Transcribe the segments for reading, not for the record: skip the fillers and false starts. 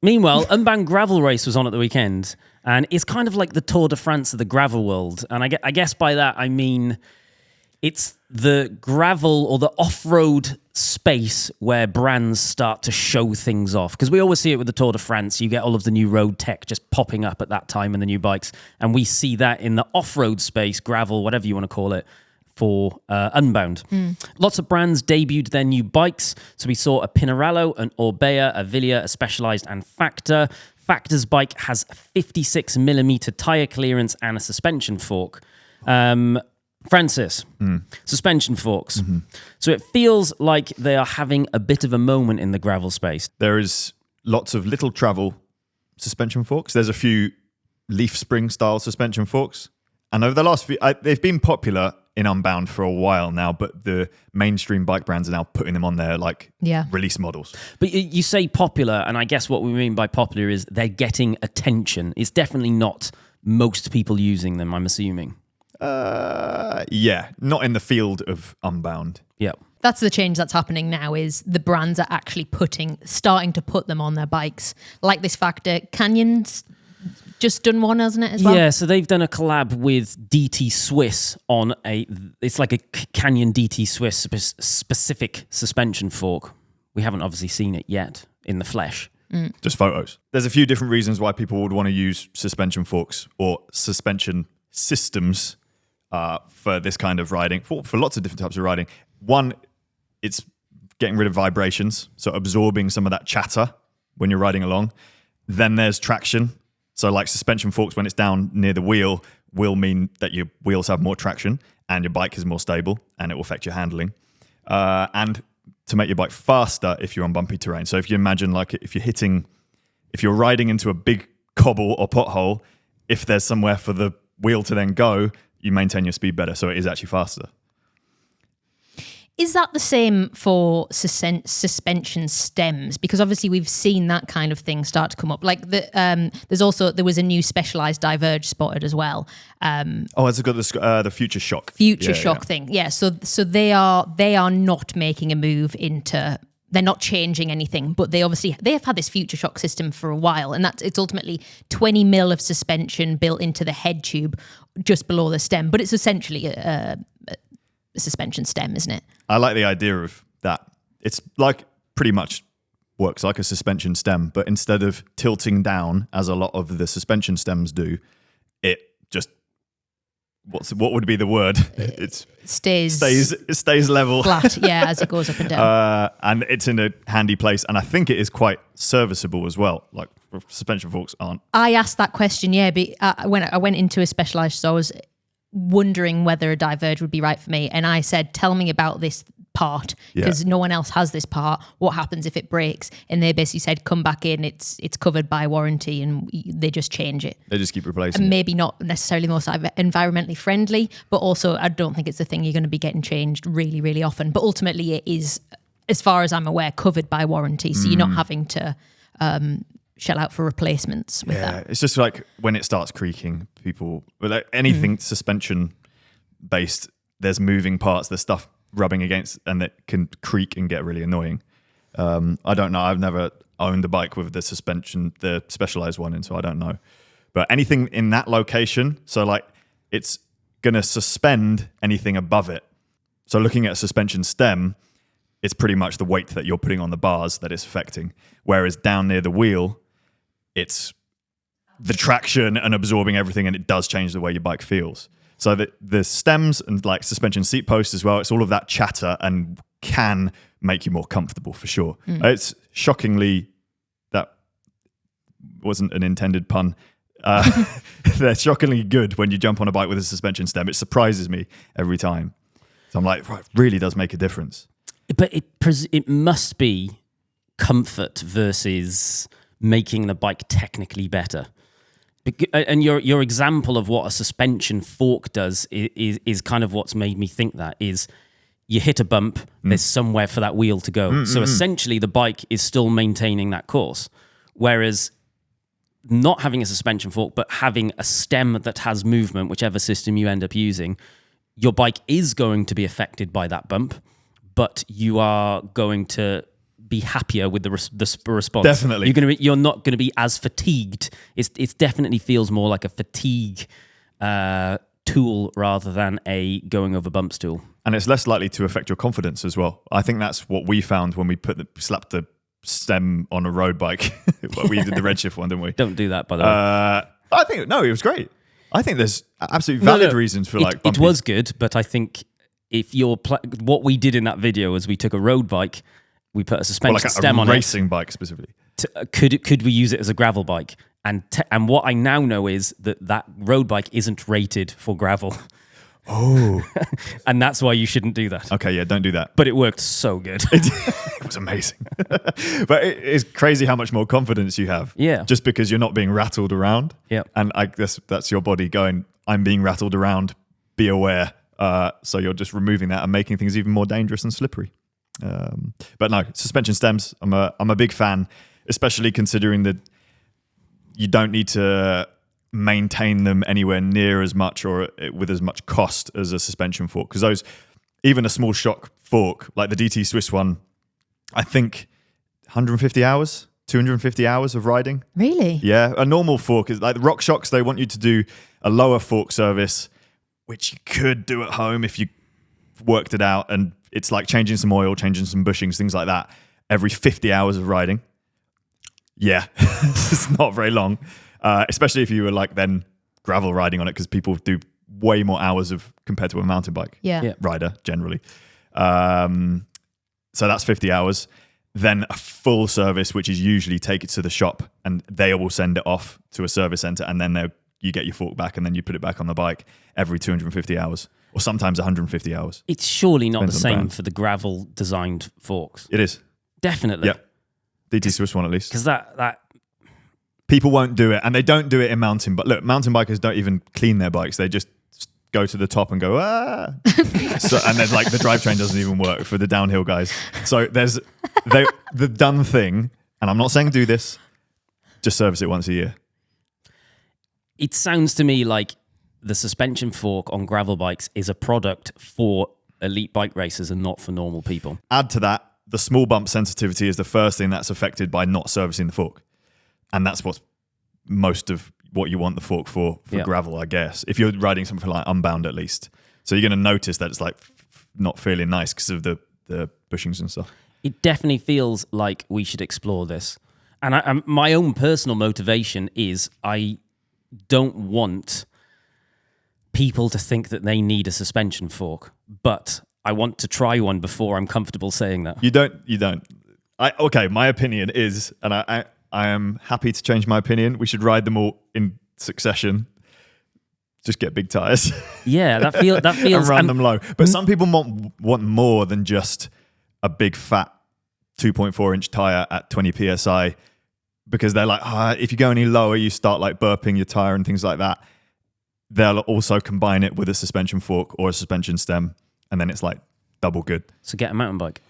Meanwhile, Unbound gravel race was on at the weekend, and it's kind of like the Tour de France of the gravel world. And I guess by that I mean it's the gravel or the off-road space where brands start to show things off. Because we always see it with the Tour de France. You get all of the new road tech just popping up at that time in the new bikes. And we see that in the off-road space, gravel, whatever you want to call it, for Unbound. Lots of brands debuted their new bikes. So we saw a Pinarello, an Orbea, a Villia, a Specialized, and Factor. Factor's bike has 56mm tyre clearance and a suspension fork. Francis, suspension forks. So it feels like they are having a bit of a moment in the gravel space. There is lots of little travel suspension forks. There's a few leaf spring style suspension forks. And over the last few, they've been popular in Unbound for a while now, but the mainstream bike brands are now putting them on their release models. But you say popular, and I guess what we mean by popular is they're getting attention. It's definitely not most people using them, I'm assuming. Yeah, not in the field of Unbound. Yeah. That's the change that's happening now, is the brands are actually starting to put them on their bikes. Like this Factor. Canyon's just done one, hasn't it, as well? Yeah, so they've done a collab with DT Swiss on it's like a Canyon DT Swiss specific suspension fork. We haven't obviously seen it yet in the flesh. Just photos. There's a few different reasons why people would want to use suspension forks or suspension systems for this kind of riding, for lots of different types of riding. One, it's getting rid of vibrations, so absorbing some of that chatter when you're riding along. Then there's traction. So like suspension forks, when it's down near the wheel, will mean that your wheels have more traction and your bike is more stable, and it will affect your handling. And to make your bike faster if you're on bumpy terrain. So if you imagine, like, if you're riding into a big cobble or pothole, if there's somewhere for the wheel to then go, you maintain your speed better, so it is actually faster. Is that the same for suspension stems? Because obviously we've seen that kind of thing start to come up. Like there was a new Specialized Diverge spotted as well. It's got the Future Shock. Shock thing. Yeah. So they are not making a move into. They're not changing anything, but they have had this Future Shock system for a while, and it's ultimately 20 mil of suspension built into the head tube just below the stem. But it's essentially a suspension stem, isn't it? I like the idea of that. It's like pretty much works like a suspension stem, but instead of tilting down as a lot of the suspension stems do, it just what would be the word? It stays level, flat, yeah, as it goes up and down. And it's in a handy place, and I think it is quite serviceable as well. Like suspension forks aren't. I asked that question, when I went into a Specialized store, I was wondering whether a Diverge would be right for me, and I said, tell me about this part, because no one else has this part. What happens if it breaks? And they basically said, come back in, it's covered by warranty, and they just change it. They just keep replacing and maybe not necessarily the most environmentally friendly, but also I don't think it's the thing you're going to be getting changed really, really often. But ultimately it is, as far as I'm aware, covered by warranty, so you're not having to shell out for replacements with that. It's just like when it starts creaking, anything suspension based, there's moving parts, there's stuff rubbing against, and that can creak and get really annoying. I don't know. I've never owned a bike with the suspension, the Specialized one in, so I don't know. But anything in that location, so like it's going to suspend anything above it. So looking at a suspension stem, it's pretty much the weight that you're putting on the bars that it's affecting. Whereas down near the wheel, it's the traction and absorbing everything, and it does change the way your bike feels. So the stems and like suspension seat posts as well, it's all of that chatter and can make you more comfortable for sure. It's shockingly, that wasn't an intended pun. They're shockingly good when you jump on a bike with a suspension stem. It surprises me every time. So I'm like, right, really does make a difference. But it must be comfort versus making the bike technically better. And your example of what a suspension fork does is kind of what's made me think that is you hit a bump, there's somewhere for that wheel to go. So essentially the bike is still maintaining that course. Whereas not having a suspension fork, but having a stem that has movement, whichever system you end up using, your bike is going to be affected by that bump, but you are going to be happier with the response. Definitely. You're not going to be as fatigued. It definitely feels more like a fatigue tool rather than a going over bumps tool. And it's less likely to affect your confidence as well. I think that's what we found when we slapped the stem on a road bike. We did the Redshift one, didn't we? Don't do that, by the way. I think, no, it was great. I think there's absolutely valid reasons for like it was good, but I think if you're what we did in that video is we took a road bike, we put a suspension stem on it. Racing bike specifically. Could we use it as a gravel bike? And what I now know is that road bike isn't rated for gravel. Oh. And that's why you shouldn't do that. Okay, yeah, don't do that. But it worked so good. It was amazing. But it's crazy how much more confidence you have. Yeah. Just because you're not being rattled around. Yeah. And I guess that's your body going, I'm being rattled around, be aware. So you're just removing that and making things even more dangerous and slippery. But no, suspension stems, I'm a big fan, especially considering that you don't need to maintain them anywhere near as much or with as much cost as a suspension fork. Because those, even a small shock fork, like the DT Swiss one, I think 150 hours, 250 hours of riding. Really? Yeah, a normal fork is like the Rock Shocks, they want you to do a lower fork service, which you could do at home if you worked it out. And it's like changing some oil, changing some bushings, things like that, every 50 hours of riding. Yeah, it's not very long, especially if you were like then gravel riding on it, because people do way more hours of compared to a mountain bike rider generally. So that's 50 hours. Then a full service, which is usually take it to the shop and they will send it off to a service center, and then you get your fork back and then you put it back on the bike every 250 hours or sometimes 150 hours. It's surely not Depends the on the same brand. for the gravel designed forks. It is. Definitely. Yeah. DT Swiss one at least. Because that People won't do it, and they don't do it in mountain. But look, mountain bikers don't even clean their bikes. They just go to the top and go, ah. And then like the drivetrain doesn't even work for the downhill guys. So there's the done thing, and I'm not saying do this, just service it once a year. it sounds to me like the suspension fork on gravel bikes is a product for elite bike racers and not for normal people. Add to that, the small bump sensitivity is the first thing that's affected by not servicing the fork. And that's what's most of what you want the fork for gravel, I guess. If you're riding something like Unbound, at least. So you're going to notice that it's like not feeling nice because of the bushings and stuff. It definitely feels like we should explore this. And my own personal motivation is I don't want people to think that they need a suspension fork, but I want to try one before I'm comfortable saying that. You don't. Okay, my opinion is, and I am happy to change my opinion, we should ride them all in succession. Just get big tires. Yeah, that feels and run them low. But some people want more than just a big fat 2.4 inch tire at 20 psi, because they're like, if you go any lower, you start like burping your tire and things like that. They'll also combine it with a suspension fork or a suspension stem, and then it's like double good. So get a mountain bike.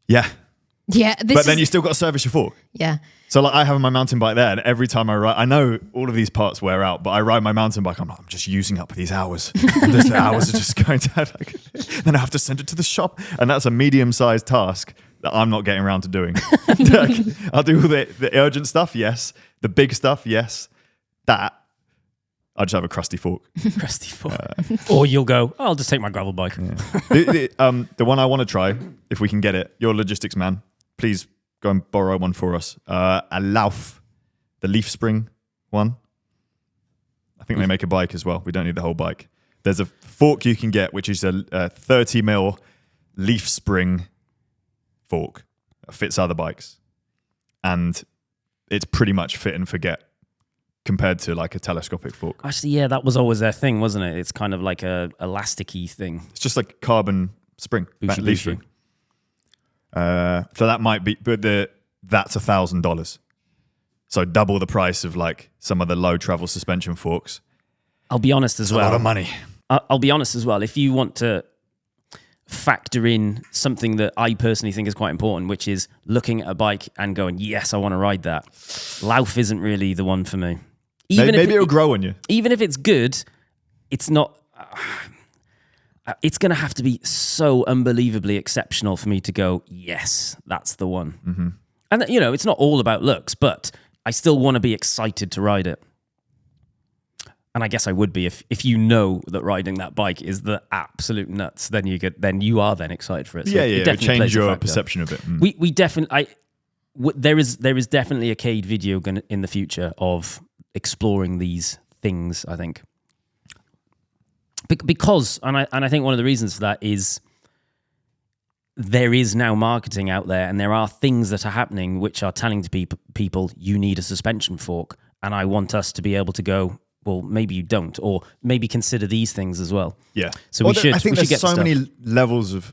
Yeah. Yeah. But then you still got to service your fork. Yeah. So like I have my mountain bike there, and every time I ride, I know all of these parts wear out, but I ride my mountain bike, I'm like, I'm just using up these hours. The hours are just going to then I have to send it to the shop, and that's a medium-sized task that I'm not getting around to doing. I'll do the urgent stuff, yes. The big stuff, yes. That, I'll just have a crusty fork. Crusty fork. Or you'll go, I'll just take my gravel bike. Yeah. The one I want to try, if we can get it, you're a logistics man, please go and borrow one for us. A Lauf, the leaf spring one. I think they make a bike as well. We don't need the whole bike. There's a fork you can get, which is a 30 mil leaf spring fork that fits other bikes. And it's pretty much fit and forget compared to like a telescopic fork. Actually, yeah, that was always their thing, wasn't it? It's kind of like a elasticy thing. It's just like carbon spring, Bushy, leaf spring. So that might be, but that's $1,000. So double the price of like some of the low travel suspension forks. I'll be honest as A well. lot of money. I'll be honest as well. If you want to factor in something that I personally think is quite important, which is looking at a bike and going, yes, I want to ride that. Lauf isn't really the one for me. Maybe it'll grow on you. Even if it's good, it's not. It's going to have to be so unbelievably exceptional for me to go, yes, that's the one. Mm-hmm. And, it's not all about looks, but I still want to be excited to ride it. And I guess I would be if you know that riding that bike is the absolute nuts, then you are then excited for it. So It definitely change plays a your factor. perception of it. We definitely, there is definitely a Cade video in the future of exploring these things, I think. Because, and I think one of the reasons for that is there is now marketing out there, and there are things that are happening which are telling to people you need a suspension fork, and I want us to be able to go, well, maybe you don't, or maybe consider these things as well. Yeah. So we should. I think we should there's get so stuff. many levels of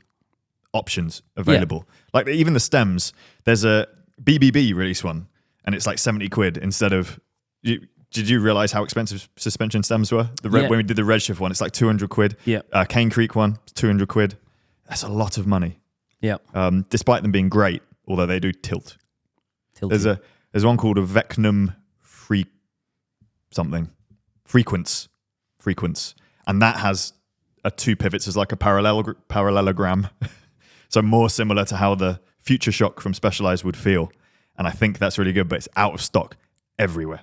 options available. Like even the stems. There's a BBB release one, and it's like 70 quid instead of. Did you realize how expensive suspension stems were? When we did the Redshift one, it's like 200 quid. Yeah. Cane Creek one, it's 200 quid. That's a lot of money. Yeah. Despite them being great, although they do tilt. Tilted. There's one called a Vecnum Frequence, and that has a 2 pivots as like a parallelogram. So more similar to how the Future Shock from Specialized would feel. And I think that's really good, but it's out of stock everywhere.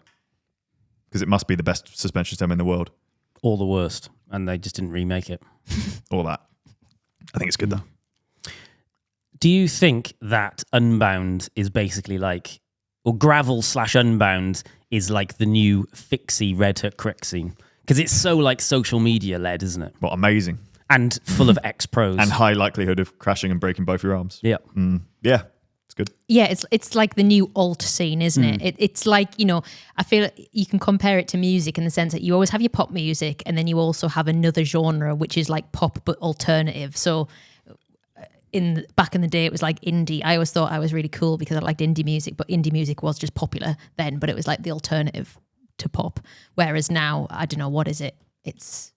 Because it must be the best suspension stem in the world. All the worst, and they just didn't remake it. All that. I think it's good though. Do you think that Unbound is basically like, or Gravel/Unbound is like the new Fixie Red Hook Crick scene? Because it's so like social media led, isn't it? Well, amazing. And full of ex-pros. And high likelihood of crashing and breaking both your arms. Yeah. Yeah, it's good. Yeah, it's like the new alt scene, isn't it? It's like, I feel like you can compare it to music in the sense that you always have your pop music, and then you also have another genre which is like pop but alternative. So back in the day, it was like indie. I always thought I was really cool because I liked indie music, but indie music was just popular then, but it was like the alternative to pop. Whereas now, I don't know, what is it? It's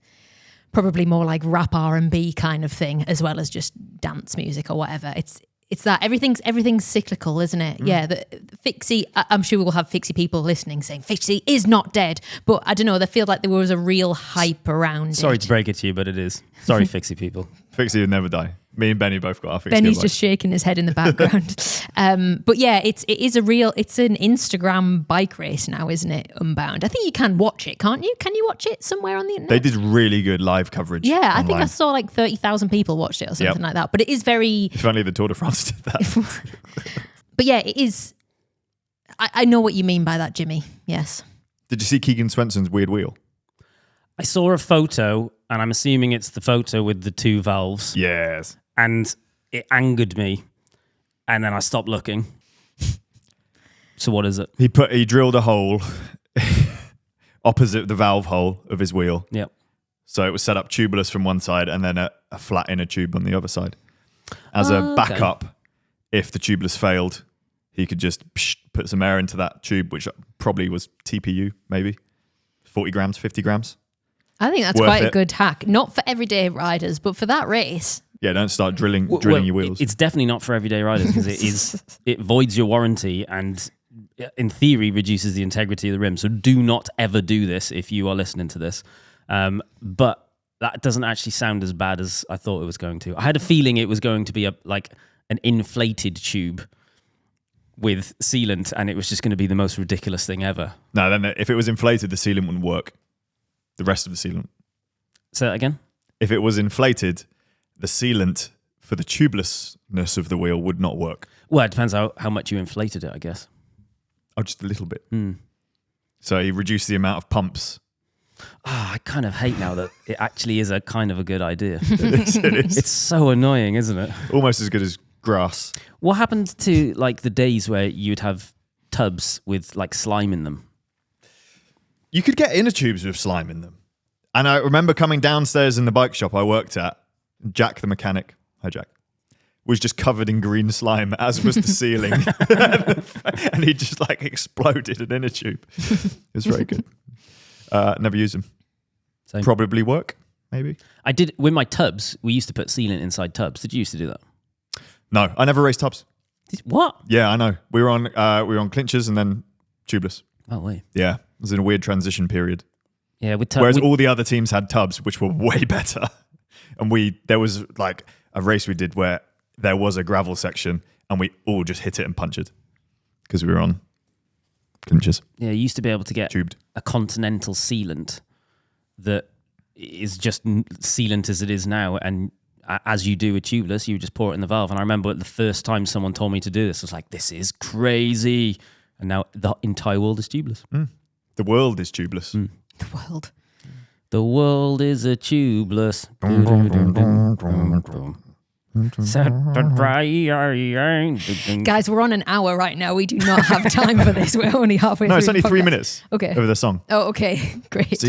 probably more like rap R&B kind of thing, as well as just dance music or whatever. It's that everything's cyclical, isn't it? Yeah, the Fixie, I'm sure we'll have Fixie people listening saying Fixie is not dead, but I don't know, they feel like there was a real hype around Sorry it. to break it to you, but it is. Sorry, Fixie people. Fixie would never die. Me and Benny both got our Fixie. Benny's just shaking his head in the background. But yeah, it's an Instagram bike race now, isn't it? Unbound. I think you can watch it, can't you? Can you watch it somewhere on the internet? They did really good live coverage. Yeah, I think I online. saw like 30,000 people watched it or something like that. But it is very... If only the Tour de France did that. But yeah, it is... I know what you mean by that, Jimmy. Yes. Did you see Keegan Swenson's weird wheel? I saw a photo, and I'm assuming it's the photo with the 2 valves. Yes. And it angered me, and then I stopped looking. So what is it? He drilled a hole opposite the valve hole of his wheel. Yep. So it was set up tubeless from one side and then a flat inner tube on the other side. As a backup, if the tubeless failed, he could just put some air into that tube, which probably was TPU, maybe 40 grams, 50 grams. I think that's Worth quite a it. good hack. Not for everyday riders, but for that race. Yeah, don't start drilling Well, your wheels. It's definitely not for everyday riders because it voids your warranty and in theory reduces the integrity of the rim. So do not ever do this if you are listening to this. But that doesn't actually sound as bad as I thought it was going to. I had a feeling it was going to be an inflated tube with sealant, and it was just going to be the most ridiculous thing ever. No, then if it was inflated, the sealant wouldn't work. The rest of the sealant. Say that again? If it was inflated, the sealant for the tubelessness of the wheel would not work. Well, it depends how much you inflated it, I guess. Oh, just a little bit. So he reduced the amount of pumps. I kind of hate now that it actually is a kind of a good idea. It is. It's so annoying, isn't it? Almost as good as grass. What happened to like the days where you'd have tubs with like slime in them? You could get inner tubes with slime in them. And I remember coming downstairs in the bike shop I worked at, Jack the mechanic, hi Jack, was just covered in green slime, as was the ceiling. And he just like exploded an inner tube. It was very good. Never used them. Same. Probably work, maybe. I did with my tubs. We used to put sealant inside tubs. Did you used to do that? No, I never raced tubs. What? Yeah, I know. We were on clinchers and then tubeless. Oh wait. Yeah, it was in a weird transition period. Yeah, with Whereas all the other teams had tubs, which were way better. And there was like a race we did where there was a gravel section and we all just hit it and punched it because we were on clinches. Yeah, you used to be able to get Tubed. a continental sealant that is just sealant as it is now, and as you do with tubeless, you just pour it in the valve. And I remember the first time someone told me to do this, I was like, this is crazy. And now the entire world is tubeless. The world is tubeless. The world. The world is a tubeless. Guys, we're on an hour right now. We do not have time for this. We're only halfway No, through it's only the 3 podcast. minutes Okay. over the song. Oh, okay. Great.